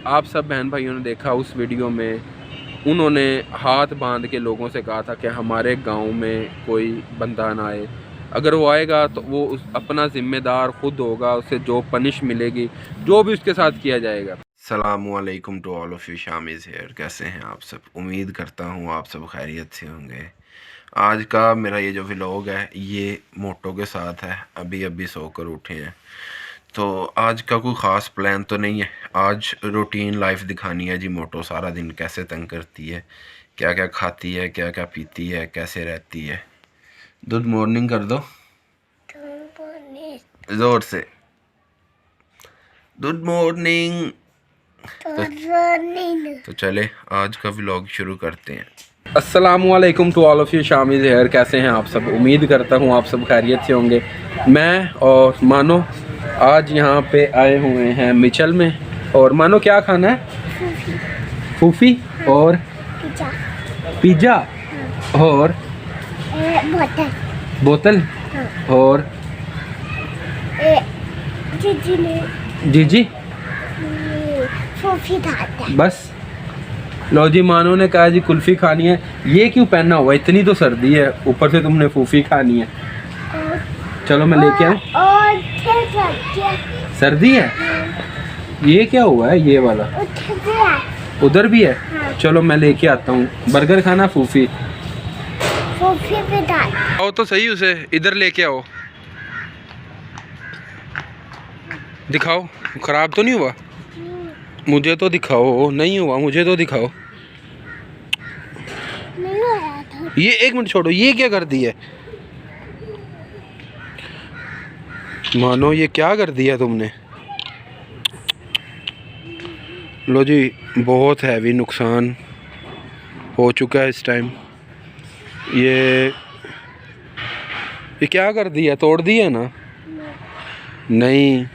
आप सब बहन भाइयों ने देखा उस वीडियो में, उन्होंने हाथ बांध के लोगों से कहा था कि हमारे गांव में कोई बंदा ना आए, अगर वो आएगा तो वो अपना ज़िम्मेदार खुद होगा, उसे जो पनिश मिलेगी, जो भी उसके साथ किया जाएगा। सलामुअलैकुम to all of you, Shamiz here. कैसे हैं आप सब? उम्मीद करता हूँ आप सब खैरियत से होंगे। आज का मेरा ये जो व्लॉग है ये मोटो के साथ है। अभी अभी सोकर उठे हैं, तो आज का कोई ख़ास प्लान तो नहीं है। आज रूटीन लाइफ दिखानी है जी। मोटो सारा दिन कैसे तंग करती है, क्या क्या खाती है, क्या क्या पीती है, कैसे रहती है। गुड मॉर्निंग कर दो ज़ोर से। Good morning. तो चले आज का व्लॉग शुरू करते हैं। अस्सलामुअलैकुम to all of you, Shamiz here. कैसे हैं आप सब? उम्मीद करता हूँ आप सब खैरियत से होंगे। मैं और मानो आज यहाँ पे आए हुए हैं मिचल में। और मानो क्या खाना है? फूफी और पिज़्ज़ा और बोतल और जीजी बस। लो जी, मानो ने कहा जी कुल्फ़ी खानी है। ये क्यों पहना हुआ? इतनी तो सर्दी है, ऊपर से तुमने फूफी खानी है। चलो मैं लेके आऊँ। सर्दी है? ये क्या हुआ है? ये वाला उधर भी है। चलो मैं लेके आता हूँ। बर्गर खाना? फूफी आओ तो सही, उसे इधर लेके आओ। दिखाओ, खराब तो नहीं हुआ? मुझे तो दिखाओ। नहीं हुआ, मुझे तो दिखाओ। ये एक मिनट छोड़ो, ये क्या कर दी है? मानो ये क्या कर दिया तुमने? लो जी, बहुत हैवी नुकसान हो चुका है इस टाइम। ये क्या कर दिया? तोड़ दिया ना? नहीं,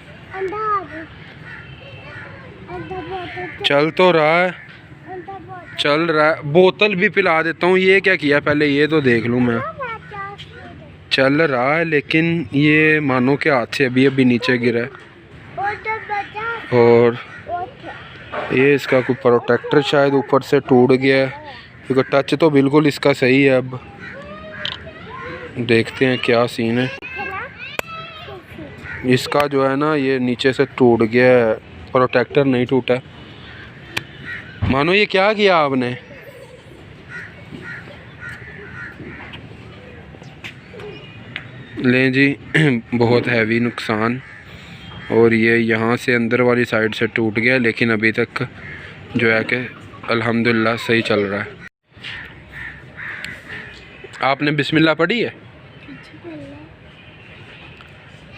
चल तो रहा है, चल रहा है। बोतल भी पिला देता हूँ। ये क्या किया? पहले ये तो देख लूँ मैं। चल रहा है, लेकिन ये मानो के हाथ से अभी अभी नीचे गिरा है। और ये इसका कोई प्रोटेक्टर शायद ऊपर से टूट गया है, क्योंकि टच तो बिल्कुल इसका सही है। अब देखते हैं क्या सीन है। इसका जो है ना, ये नीचे से टूट गया है, प्रोटेक्टर नहीं टूटा। मानो ये क्या किया आपने? लें जी, बहुत हैवी नुकसान। और ये यहाँ से अंदर वाली साइड से टूट गया, लेकिन अभी तक जो है कि अल्हम्दुलिल्लाह सही चल रहा है। आपने बिस्मिल्लाह पढ़ी है?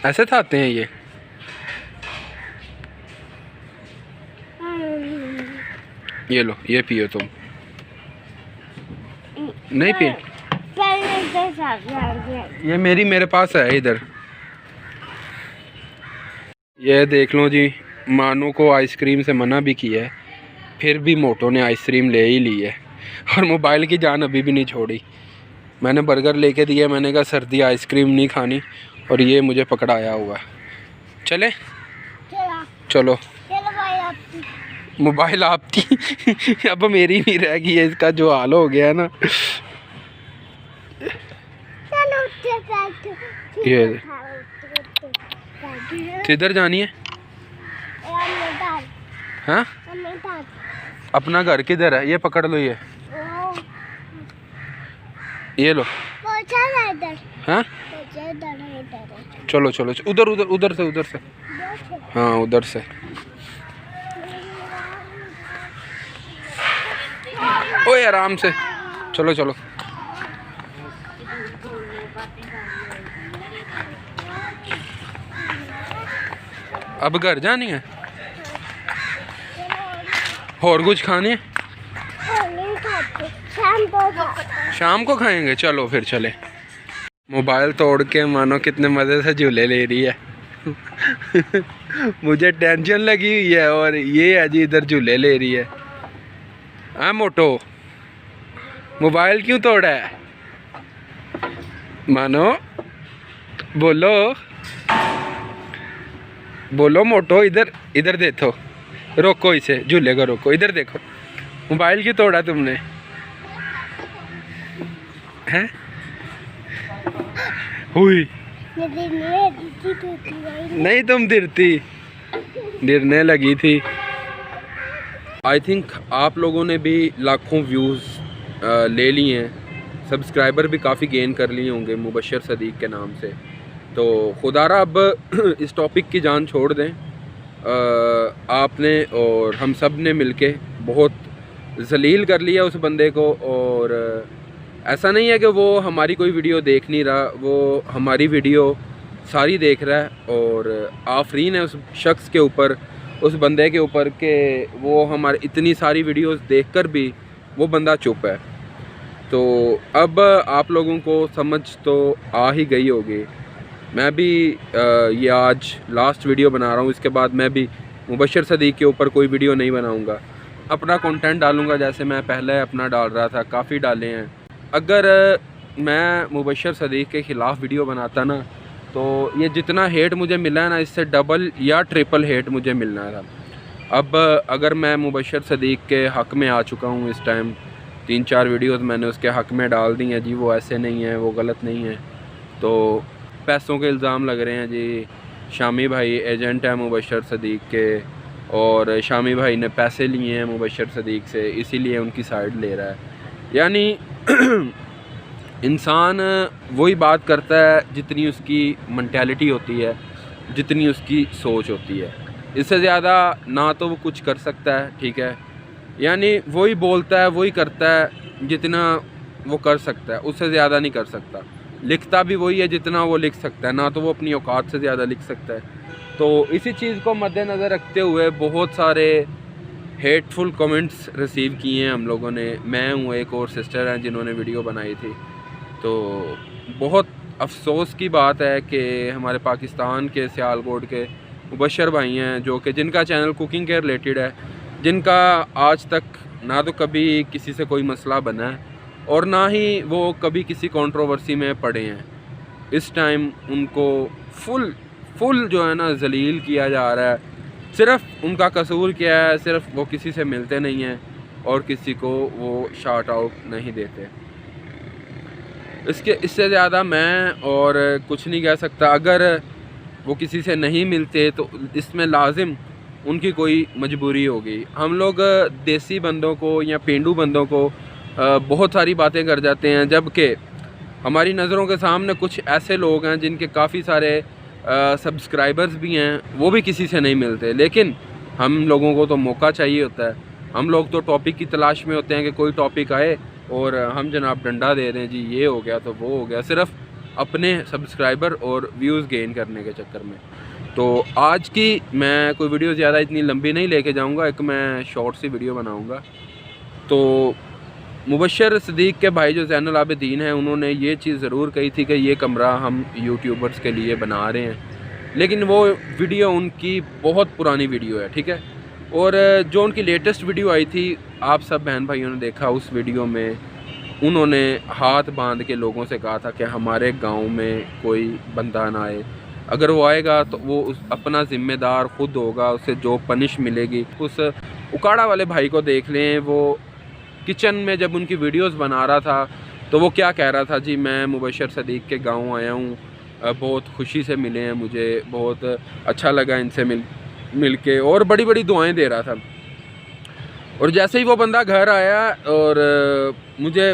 ऐसे खाते हैं ये? ये लो, ये पियो तुम। नहीं पिए? ये मेरे पास है इधर। ये देख लो जी, मानो को आइसक्रीम से मना भी किया है, फिर भी मोटो ने आइसक्रीम ले ही ली है। और मोबाइल की जान अभी भी नहीं छोड़ी। मैंने बर्गर लेके दिया, मैंने कहा सर्दी आइसक्रीम नहीं खानी, और ये मुझे पकड़ाया हुआ है। चले चलो। मोबाइल आपकी अब मेरी नहीं रह गई है। इसका जो हाल हो गया है ना। ये किधर जानी है? हाँ, अपना घर किधर है? ये पकड़ लो। ये लो। हाँ, चलो चलो, उधर उधर उधर से। हाँ, उधर से। ओए आराम से, चलो चलो। अब घर जानी है? और कुछ खाने है? शाम को खाएंगे। चलो फिर चले। मोबाइल तोड़ के मानो कितने मज़े से झूले ले रही है। मुझे टेंशन लगी हुई है, और ये है जी इधर झूले ले रही है। हाँ मोटो, मोबाइल क्यों तोड़ा है? मानो बोलो बोलो मोटो, इधर इधर देखो। रोको इसे, झूले को रोको। इधर देखो, मोबाइल क्यों तोड़ा तुमने हैं? हुई नहीं, तुम गिरने लगी थी। आई थिंक आप लोगों ने भी लाखों व्यूज़ ले लिए हैं, सब्सक्राइबर भी काफ़ी गेन कर लिए होंगे मुबशर सदीक के नाम से। तो खुदारा अब इस टॉपिक की जान छोड़ दें। आपने और हम सब ने मिलके बहुत जलील कर लिया उस बंदे को। और ऐसा नहीं है कि वो हमारी कोई वीडियो देख नहीं रहा, वो हमारी वीडियो सारी देख रहा है और आफरीन है उस शख्स के ऊपर, उस बंदे के ऊपर कि वो हमारे इतनी सारी वीडियोस देखकर भी वो बंदा चुप है। तो अब आप लोगों को समझ तो आ ही गई होगी। मैं भी ये आज लास्ट वीडियो बना रहा हूँ, इसके बाद मैं भी मुबशर सदीक के ऊपर कोई वीडियो नहीं बनाऊँगा, अपना कंटेंट डालूँगा जैसे मैं पहले अपना डाल रहा था, काफ़ी डाले हैं। अगर मैं मुबशर सदीक के ख़िलाफ़ वीडियो बनाता ना, तो ये जितना हेट मुझे मिला है ना, इससे डबल या ट्रिपल हेट मुझे मिलना था। अब अगर मैं मुबशर सदीक के हक़ में आ चुका हूँ, इस टाइम 3-4 वीडियोस मैंने उसके हक़ में डाल दी हैं जी, वो ऐसे नहीं है, वो गलत नहीं है। तो पैसों के इल्ज़ाम लग रहे हैं जी, शामी भाई एजेंट है मुबशर सदीक के और शामी भाई ने पैसे लिए हैं मुबशर सदीक से, इसीलिए उनकी साइड ले रहा है। यानी इंसान वही बात करता है जितनी उसकी मेंटालिटी होती है, जितनी उसकी सोच होती है। इससे ज़्यादा ना तो वो कुछ कर सकता है, ठीक है। यानी वही बोलता है, वही करता है जितना वो कर सकता है, उससे ज़्यादा नहीं कर सकता। लिखता भी वही है जितना वो लिख सकता है, ना तो वो अपनी औकात से ज़्यादा लिख सकता है। तो इसी चीज़ को मद्देनज़र रखते हुए बहुत सारे हेटफुल कमेंट्स रिसीव किए हैं हम लोगों ने। मैं हूँ, एक और सिस्टर हैं जिन्होंने वीडियो बनाई थी। तो बहुत अफसोस की बात है कि हमारे पाकिस्तान के सियालकोट के मुबशर भाई हैं, जो कि जिनका चैनल कुकिंग के रिलेटेड है, जिनका आज तक ना तो कभी किसी से कोई मसला बना है और ना ही वो कभी किसी कंट्रोवर्सी में पड़े हैं, इस टाइम उनको फुल जो है ना जलील किया जा रहा है। सिर्फ़ उनका कसूर क्या है, सिर्फ़ वो किसी से मिलते नहीं हैं और किसी को वो शाउट आउट नहीं देते। इससे ज़्यादा मैं और कुछ नहीं कह सकता। अगर वो किसी से नहीं मिलते तो इसमें लाजिम उनकी कोई मजबूरी होगी। हम लोग देसी बंदों को या पेंडू बंदों को बहुत सारी बातें कर जाते हैं, जबकि हमारी नज़रों के सामने कुछ ऐसे लोग हैं जिनके काफ़ी सारे सब्सक्राइबर्स भी हैं, वो भी किसी से नहीं मिलते। लेकिन हम लोगों को तो मौका चाहिए होता है, हम लोग तो टॉपिक की तलाश में होते हैं कि कोई टॉपिक आए और हम जनाब डंडा दे दें जी, ये हो गया तो वो हो गया, सिर्फ़ अपने सब्सक्राइबर और व्यूज़ गेन करने के चक्कर में। तो आज की मैं कोई वीडियो ज़्यादा इतनी लंबी नहीं लेके जाऊंगा, एक मैं शॉर्ट सी वीडियो बनाऊंगा। तो मुबशर सदीक के भाई जो ज़ैनुल आबिदीन हैं, उन्होंने ये चीज़ ज़रूर कही थी कि ये कमरा हम यूट्यूबर्स के लिए बना रहे हैं, लेकिन वो वीडियो उनकी बहुत पुरानी वीडियो है, ठीक है। और जो उनकी लेटेस्ट वीडियो आई थी, आप सब बहन भाइयों ने देखा, उस वीडियो में उन्होंने हाथ बांध के लोगों से कहा था कि हमारे गांव में कोई बंदा ना आए, अगर वो आएगा तो वो अपना ज़िम्मेदार ख़ुद होगा, उसे जो पनिश मिलेगी। उस उकाड़ा वाले भाई को देख लें, वो किचन में जब उनकी वीडियोस बना रहा था तो वो क्या कह रहा था जी, मैं मुबशर सदीक के गांव आया हूँ, बहुत खुशी से मिले हैं, मुझे बहुत अच्छा लगा इनसे मिल के, और बड़ी बड़ी दुआएं दे रहा था। और जैसे ही वो बंदा घर आया और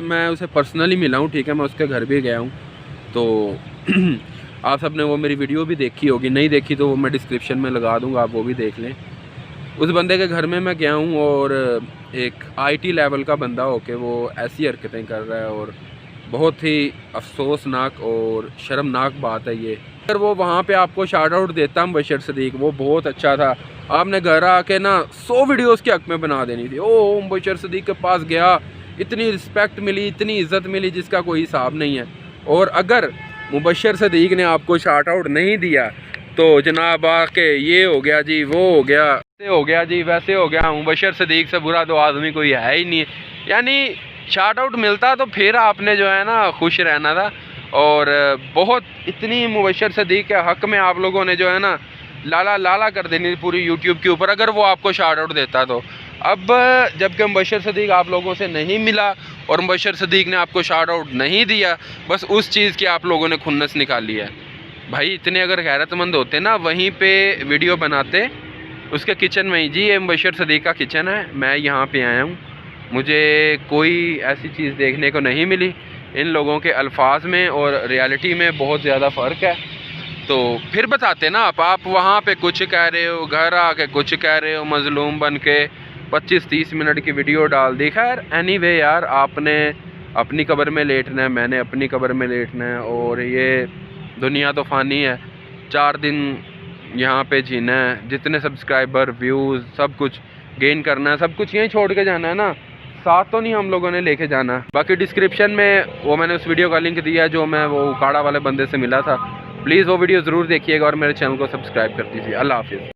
मैं उसे पर्सनली मिला हूँ, ठीक है, मैं उसके घर भी गया हूँ। तो आप सब ने वो मेरी वीडियो भी देखी होगी, नहीं देखी तो वो मैं डिस्क्रिप्शन में लगा दूँगा, आप वो भी देख लें। उस बंदे के घर में मैं गया हूँ और एक आईटी लेवल का बंदा होके वो ऐसी हरकतें कर रहा है, और बहुत ही अफसोसनाक और शर्मनाक बात है ये। अगर वो वहाँ पे आपको शाउट आउट देता मुबशर सदीक, वो बहुत अच्छा था, आपने घर आके ना 100 वीडियोस के हक़ में बना देनी थी। ओ मुबशर सदीक के पास गया, इतनी रिस्पेक्ट मिली, इतनी इज़्ज़त मिली जिसका कोई हिसाब नहीं है। और अगर मुबशर सदीक ने आपको शाउट आउट नहीं दिया तो जनाब आके ये हो गया जी, वो हो गया, ऐसे हो गया जी, वैसे हो गया, मुबशर सदीक से बुरा तो आदमी कोई है ही नहीं। यानी शाउट आउट मिलता तो फिर आपने जो है ना खुश रहना था। और बहुत इतनी मुबशर सदीक के हक़ में आप लोगों ने जो है ना लाला लाला कर देनी थी पूरी यूट्यूब के ऊपर अगर वो आपको शार्ट आउट देता तो। अब जबकि मुबशर सदीक आप लोगों से नहीं मिला और मुबशर सदीक ने आपको शार्ट आउट नहीं दिया, बस उस चीज़ की आप लोगों ने खुन्नस निकाली है। भाई इतने अगर गैरतमंद होते ना वहीं पे वीडियो बनाते, उसके किचन में ही। जी ये मुबशर सदीक का किचन है, मैं यहाँ पे आया हूँ, मुझे कोई ऐसी चीज़ देखने को नहीं मिली। इन लोगों के अल्फाज में और रियलिटी में बहुत ज़्यादा फ़र्क है। तो फिर बताते ना आप वहाँ पे कुछ कह रहे हो, घर आके कुछ कह रहे हो, मज़लूम बन के 25-30 मिनट की वीडियो डाल दी। खैर एनीवे यार, आपने अपनी कब्र में लेटना है, मैंने अपनी कब्र में लेटना है, और ये दुनिया तो फ़ानी है, 4 दिन यहाँ पे जीना है। जितने सब्सक्राइबर, व्यूज़, सब कुछ गेन करना है, सब कुछ यहीं छोड़ के जाना है ना, साथ तो नहीं हम लोगों ने लेके जाना। बाकी डिस्क्रिप्शन में वो मैंने उस वीडियो का लिंक दिया जो मैं वो उकाड़ा वाले बंदे से मिला था, प्लीज़ वो वीडियो ज़रूर देखिएगा और मेरे चैनल को सब्सक्राइब कर दीजिए। अल्लाह हाफ़िज़।